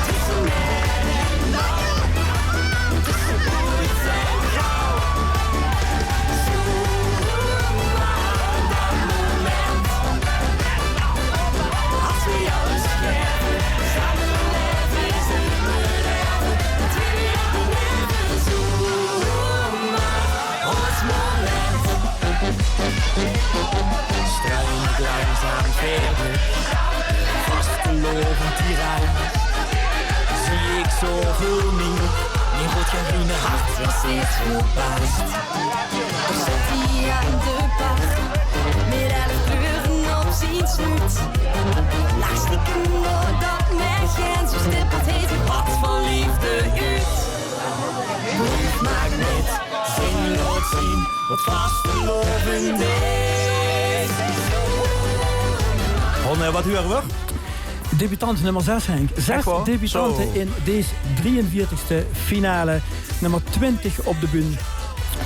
Tussen mij en jou, tussen ooit en gauw. Zoek maar dat moment. Als we alles geven, samen leven is het beleven. Het wil je beleven, struinend langzaam verder, vastelovend tiraan. Zie ik zoveel meer, mijn roodgroene hart was steeds verbaasd. Er zit hij aan de bar, met 11 kleuren op zijn snoet. Lach stiekem doordat mijn geen zo stippelt heeft wat voor liefde uit. Brief maakt niet, zing laat zien wat vastelovend is. Wat horen we? Debutant nummer 6, Henk. 6 debutanten in deze 43e finale. Nummer 20 op de bühne.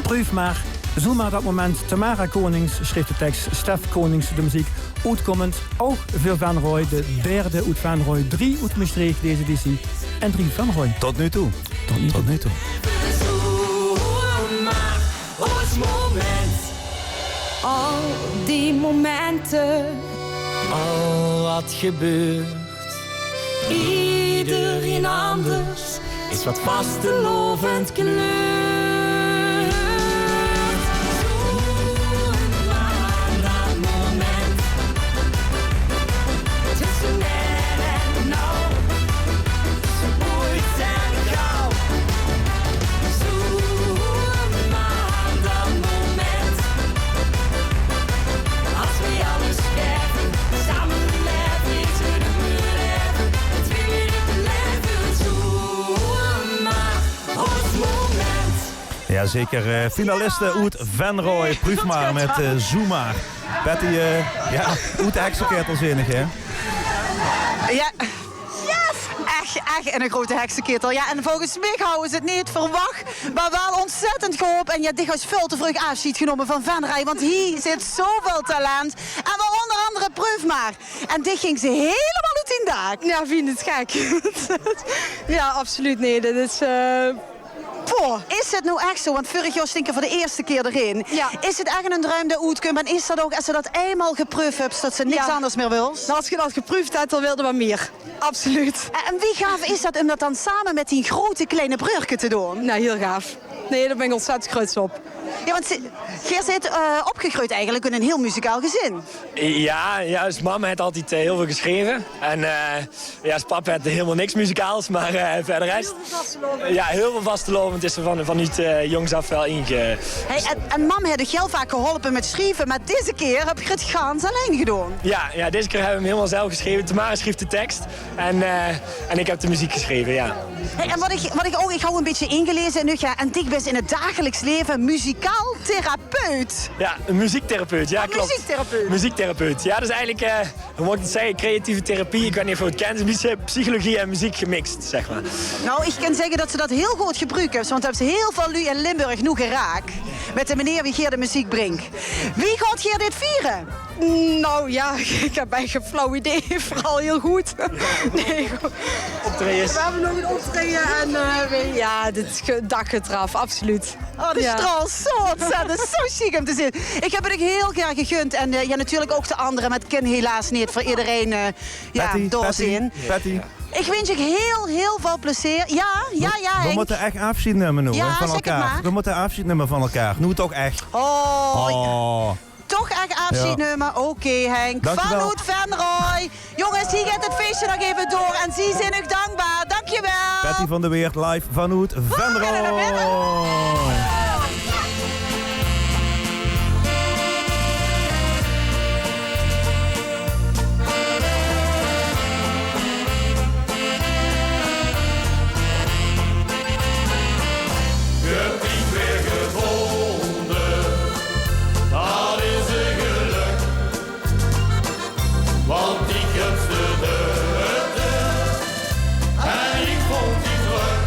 Proef maar. Zoek maar dat moment. Tamara Konings schreef de tekst. Stef Konings de muziek. Uitkomend ook voor Venray. De derde uit Venray. 3 uit Maastricht deze editie. En 3 Venray. Tot nu toe. Tot nu toe. Al die momenten, al wat gebeurt. Iedereen anders is wat vastelovend kleurt. Zoek maar dat moment. Tussen mij en nou, tussen ooit en gauw. Zoek maar dat moment. Als we alles geven, samen leven, is er een beleven. Het wil je beleven, zoek maar ons moment. Ja, zeker. Finalisten uit Venray. Proef maar met Zuma. Betty, ja, uit de heksenketel zinnig, hè? Ja. Echt in een grote heksenketel. Ja, en volgens mij houden ze het niet verwacht, maar wel ontzettend gehoopt. En ja, dit is veel te vroeg afscheid genomen van Venray, want hier zit zoveel talent. En wel onder andere Proef maar. En dit ging ze helemaal uit in daak. Ja, vind het gek. Ja, absoluut nee. Dat is... Is het nou echt zo? Want vorig jaar stinken voor de eerste keer erin. Ja. Is het echt een droom dat uitkomt? En is dat ook, als ze dat eenmaal geproefd hebt, dat ze niks anders meer wil? Nou, als je dat geproefd hebt, dan wilde we meer. Absoluut. En wie gaaf is dat om dat dan samen met die grote kleine broertje te doen? Nou, heel gaaf. Nee, daar ben ik ontzettend groot op. Ja, want jij zit opgegroeid eigenlijk in een heel muzikaal gezin. Ja, dus mama heeft altijd heel veel geschreven. En ja, papa had helemaal niks muzikaals, maar verder rest... Ja, heel veel vastelovend is er vanuit jongs af wel inge... Hey, en mam heeft je heel vaak geholpen met schrijven, maar deze keer heb je het gans alleen gedaan. Ja, deze keer hebben we hem helemaal zelf geschreven. Tamara schreef de tekst en ik heb de muziek geschreven, ja. Hey, en ik hou een beetje ingelezen nu en dik best in het dagelijks leven muzikaal therapeut. Ja, een muziektherapeut, ja, klopt. Muziektherapeut. Ja, dat is eigenlijk, hoe moet ik het zeggen, creatieve therapie. Ik weet niet of je het kent, het is psychologie en muziek gemixt, zeg maar. Nou, ik kan zeggen dat ze dat heel goed gebruiken, want hebben ze heel veel lui in Limburg nu geraakt. Met de meneer wie hier de muziek brengt. Wie gaat hier dit vieren? Nou ja, ik heb eigenlijk een flauw idee. Vooral heel goed. Nee, optredens. We hebben nog een optreden en ja, het dak eraf, absoluut. Oh, dat is trouwens zo ontzettend, zo chic om te zien. Ik heb het ook heel graag gegund. En ja, natuurlijk ook de anderen, maar het kan helaas niet voor iedereen doorzien. Patty, Ik wens je heel veel plezier. Ja, We moeten echt afscheid nemen nu, ja, van elkaar. We moeten afscheid nemen van elkaar. Nu toch echt. Oh. Toch echt afscheid nemen. Oké, Henk. Dankjewel. Van Hoed Van Rooij. Jongens, hier gaat het feestje nog even door. En zie zijn u dankbaar. Dankjewel. Patty van der Weert live van Hoed Van Rooij. Want ik kunstde het en ik vond die terug.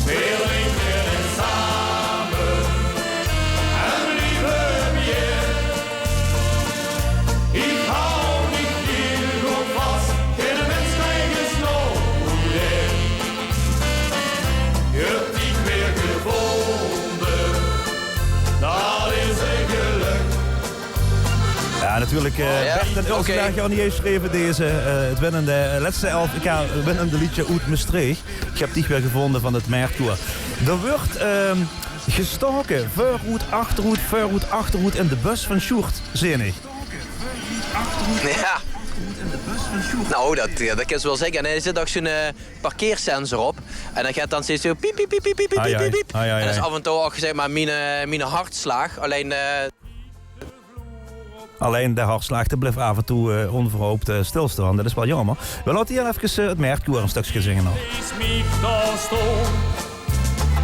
Weer een keer samen en liever meer. Ik hou niet meer goed vast, geen mens krijgen snowboarden. Je hebt die weer gevonden, dat is een geluk. Ja, natuurlijk. Bert en Ulsberg gaan niet eens schreven deze het winnende laatste 11 winnende liedje uit Maastricht. Ik heb die weer gevonden van het Merktour. Er wordt gestoken. Voorhoed, achterhoed in de bus van Sjoerd. Zenig. Ja. Nou, dat kan je wel zeggen. En er zit ook zo'n parkeersensor op. En dan gaat dan steeds zo piep, piep, piep, piep, piep, piep, piep. En dat is af en toe ook gezegd maar mijn hartslag. Alleen de hartslag blijft af en toe onverhoopt stilstaan. Dat is wel jammer. We laten hier even het Merktour een stukje zingen nog.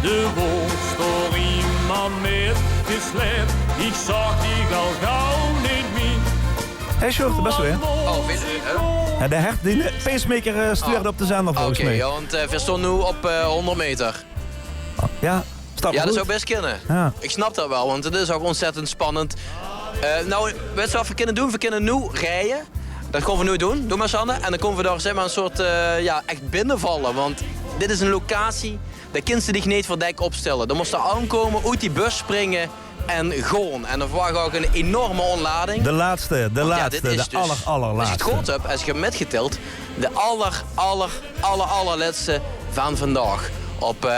De worst door iemand met geslept. Ik zag die al gauw niet meer. Hé, Sjoerd, best weer. Oh, Ja, de pacemaker stuurde op de zender volgens mij. Oké, want we staan nu op 100 meter. Ja, ja, dat zou best kunnen. Ja. Ik snap dat wel, want het is ook ontzettend spannend. Nou, weet je wat we kunnen doen? We kunnen nu rijden. Dat gaan we nu doen. Doe maar, Sanne. En dan komen we daar zeg maar, een soort echt binnenvallen. Want dit is een locatie, daar kun je zich niet voor dek opstellen. Dan moest je aankomen, uit die bus springen en gewoon. En dan verwacht ook een enorme onlading. De laatste, de allerlaatste. Als je het gehoord hebt, als je hebt metgeteld, de allerlaatste van vandaag. Op,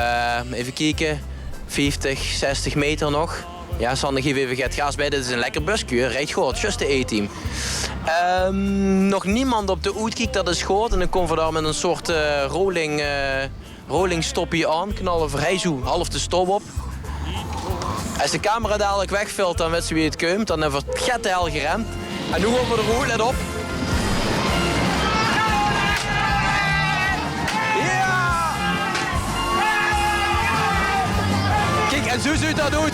even kijken, 50, 60 meter nog. Ja, Sander, geef even het gas bij. Dit is een lekker buskuur. Rijdt goed, just de E-team. Nog niemand op de uitkijk, dat is goed. En dan komen we daar met een soort rolling stoppie aan. Knallen vrij zo half de stop op. Als de camera dadelijk wegvalt, dan weet ze wie het komt. Dan hebben we het get de hel geremd. En nu gaan we de rood, let op. Ja! Kijk, en zo ziet dat doet.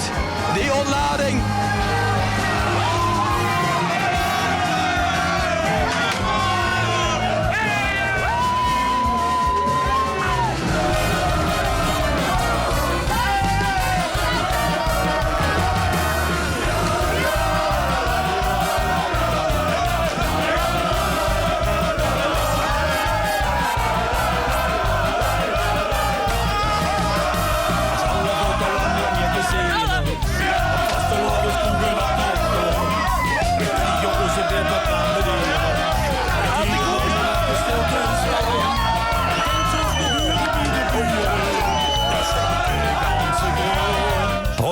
Die ontlading.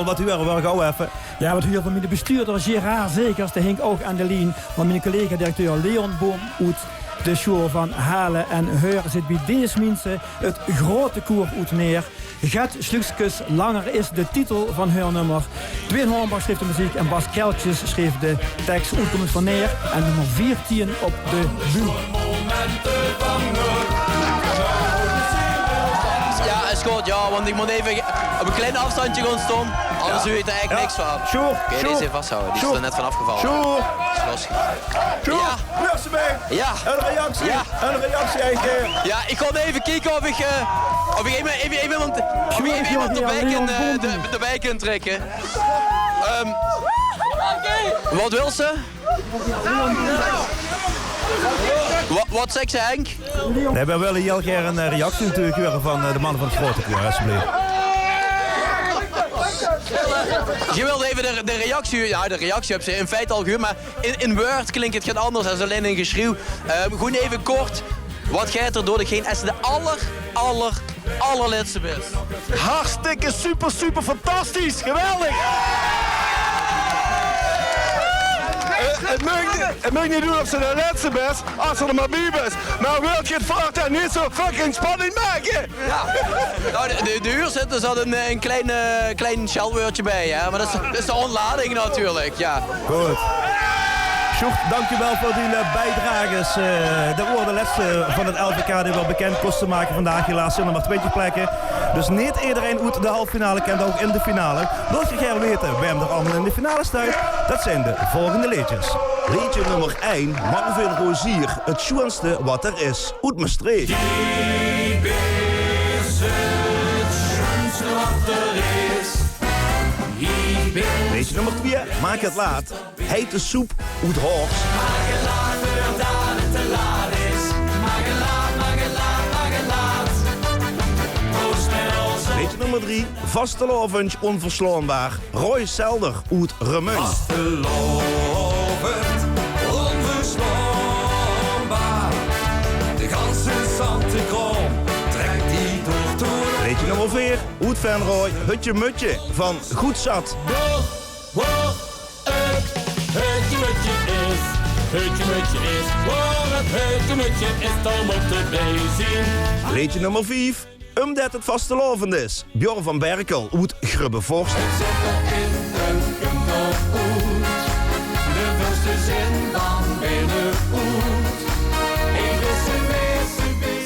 Wat u wel gauw even. Ja, wat u van mijn bestuurder Gerard Zekers, de hing ook aan de lijn. Want mijn collega-directeur Leon Boom uit de show van Halen en Heur zit bij deze mensen het grote koer uit neer. Gaat Slukskus langer is de titel van hun nummer. Dwayne Hornbach schreef de muziek en Bas Keltjes schreef de tekst. Uitkomend van neer en nummer 14 op de buur. Ja, is goed, ja, want ik moet even op een klein afstandje gaan staan. Anders weet er eigenlijk niks van. Oké, deze even vasthouden. Die is er net van afgevallen. Ja. Ja. Een reactie. Ja. Een reactie eigenlijk. Ja, ik ga even kijken of ik iemand erbij kan trekken. Wat wil ze? Wat zegt ze, Henk? Nee, we willen heel graag een reactie natuurlijk van de mannen van het grote keur, alsjeblieft. Je wilde even de reactie... Ja, de reactie heb ze in feite al gehuurd, maar in Word klinkt het geen anders dan alleen een geschreeuw. Gewoon even kort. Wat gaat er door de geen als de allerlaatste best? Hartstikke super fantastisch. Geweldig. Het mag niet doen of ze de laatste best, als ze er maar bij best. Maar wil je het voortaan niet zo fucking spannend maken? Ja. Nou, de uurzitter zat een klein shellwoordje bij, hè? Maar dat is de onlading natuurlijk, ja. Goed. Sjoerd, dankjewel voor die bijdrages. De laatste van het LVK die wel bekend kost te maken vandaag. Helaas zijn er maar 20 plekken. Dus niet iedereen uit de halffinale kent ook in de finale. Wil je graag weten wie er allemaal in de finale staat? Dat zijn de volgende liedjes. Liedje nummer 1, Marvin Rozier. Het schoonste wat er is. Uit Maastricht. Diep is het schoonste wat er is. Liedje nummer 2, Maak het laat. Hete soep uit Horst. Maak het laat voordat het te laat is. Maak het laat, maak het laat, maak het laat. Proost met ons op. Liedje nummer 3, Vastelovend onverslaanbaar. Roy Selder uit Remun. Vastelovend onverslaanbaar. De ganse zantekroon trekt die door. Liedje nummer 4, uit Venrooy. Hutje Mutje van Goed Zat. Hutje Mutje is, waar het Hutje Mutje is, dan moet het bezien. Liedje nummer 5, omdat het vastelovend is. Bjorn van Berkel uit Grubbevorst. We zitten in een kundeloed, de wilste zin van binnenoed.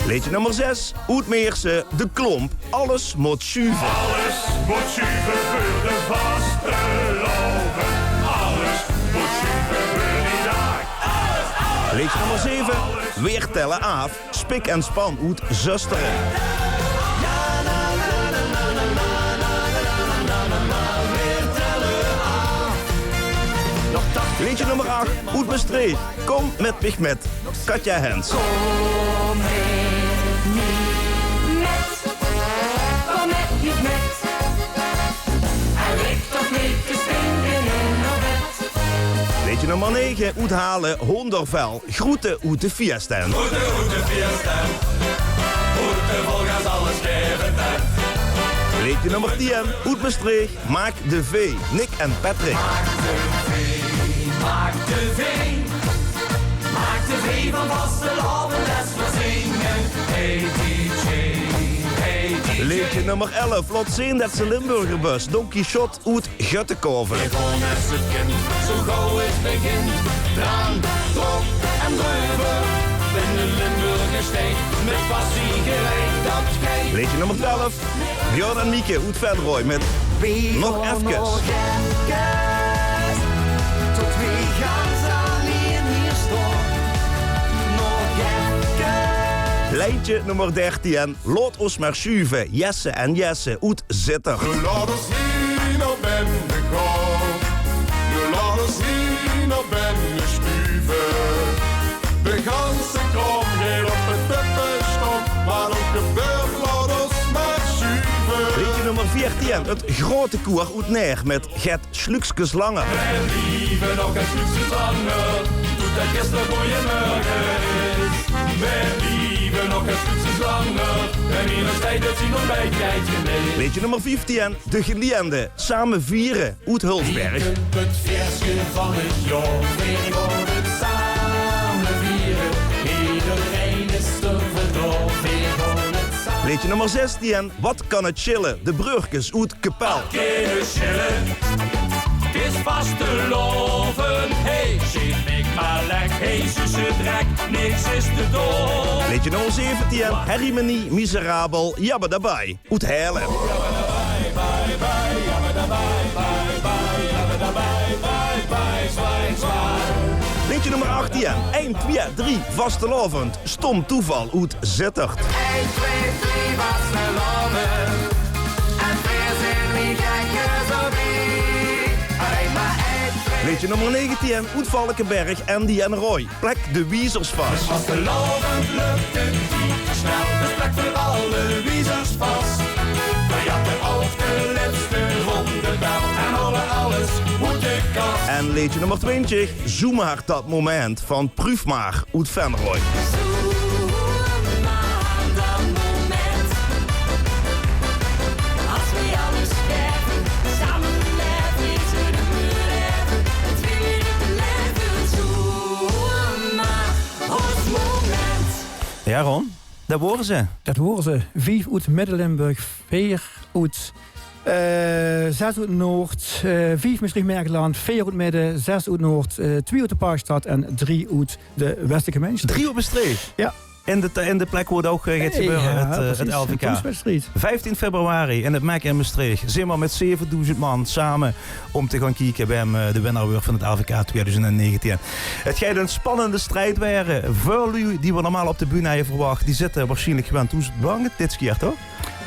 Liedje nummer 6, uit Meersen, De Klomp. Alles moet schuiven. Alles moet schuiven voor de vasteloven. Alles moet schuiven voor die dag. Liedje nummer 7, weer tellen af. Spik en span uit Zusteren. Liedje nummer 8, uit Maastricht. Kom met Pigmet. Katja Hens. Kom met Pigmet. Hij ligt toch niet te stinken in haar bed. Liedje nummer 9, uit Halen, Hondervel. Groeten uit de Vierstand. Groeten uit de Vierstand. Groeten volgens alles geven. Liedje nummer 10, uit Maastricht. Maak de V. Nick en Patrick. Maak de V. Maak de V van vastelovend, les voor zingen. Hey DJ, hey DJ. Liedje nummer 11, Lot Zeendetse Limburgerbus. Don Quixote uit Guttekoven. Ik gewoon als het kind, zo gauw het begint. Drank, drop en druiven. Ben de Limburgersteed, met passie gereed dat gij. Liedje nummer 12, Björn en Mieke uit Venrooy met Nog Even. Tot wie gaan ze alleen hier staan? Nog even. Liedje nummer 13, Laat ons maar schuiven. Jesse en Jesse uit Zitter. Laat ons zien op en de kop. Laat ons zien op en de schuiven. De ganse krom gaat op het puppenstop. Maar ook de burg laat ons maar schuiven. Liedje nummer 14, het grote koer uit Neer met Gert Slukskes Lange. Wij lieven nog een Slukskes Lange, doet dat gisteren goeiemorgen is. Wij lieven nog een Slukskes Lange, en hier nog steeds het zien ontbijttijdje mee. Liedje nummer 15, De Geliende, Samen Vieren uit Hulsberg. Het versje van het jaar, weer wordt het samen vieren. Iedereen is te verdorven, weer wordt het samen. Liedje nummer 16, Wat kan het chillen? De Brugkes uit Kapel. Kunnen chillen, het is vasteloven. Hey, shit, ik maar lek, hey, zussen drek, niks is te doof. Liedje nummer 17, Harry Menie, Miserabel, Jabba daarbij, uit Heerlen. Liedje nummer 18, 1, 2, 3, vastelovend, Stom toeval uit Zittert. 1, 2, 3, vastelovend. En weer zijn we kijken zo wie. Alleen maar 1, 2. Liedje nummer 19, uit Valkenberg, Andy en Roy. Plek de wiezers vast. Vastelovend lukt het niet snel, dus plek voor alle wiezers vast. Wij hadden ook de laatste ronde bel en horen alles moet de kast. En liedje nummer 20, Zoem maar dat moment van Prüfmaar uit Venrooy. Zoem Ja, Ron. Dat horen ze. Dat horen ze. 5 uit Midden-Limburg, 4 uit 6 uit Noord, 5 Maastricht-Merkeland, 4 uit Midden, 6 uit Noord, 2 uit de Parkstad en 3 uit de Westelijke Mijnstreek. 3 op Maastricht? Ja. En de plek wordt ook gaat gebeuren, het LVK. 15 februari in het Mek in Maastricht. Zijn we met 7000 man samen om te gaan kijken bij de winnaar van het LVK 2019. Het gaat een spannende strijd worden. Voor jullie die we normaal op de bühne hebben verwacht, die zitten waarschijnlijk gewend. Hoe is het belangrijk dit keer, toch?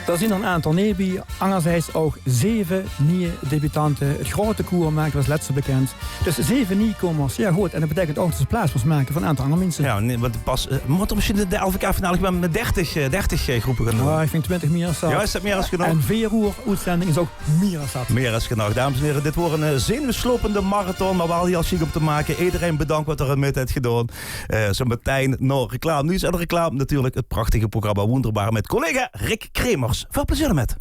Er zijn er een aantal nebi, anderzijds ook 7 nieuwe debutanten. Het grote koer maken was laatst bekend. Dus 7 nieuwkomers, ja goed. En dat betekent ook dat ze plaats moest maken van een aantal andere mensen. Ja, nee, want pas, moet er misschien de LVK-finale met 30 groepen gaan doen? Ja, ik vind 20 meer als dat. Ja, is dat meer als genoeg? En 4 uur uitzending is ook meer als dat. Meer als genoeg. Dames en heren, dit wordt een zenuwslopende marathon, maar wel heel chic om te maken. Iedereen bedankt wat er met heeft gedaan. Zo meteen nog reclame. Nu is er de reclame natuurlijk het prachtige programma Wonderbaar met collega Rick Kremers. Veel plezier met.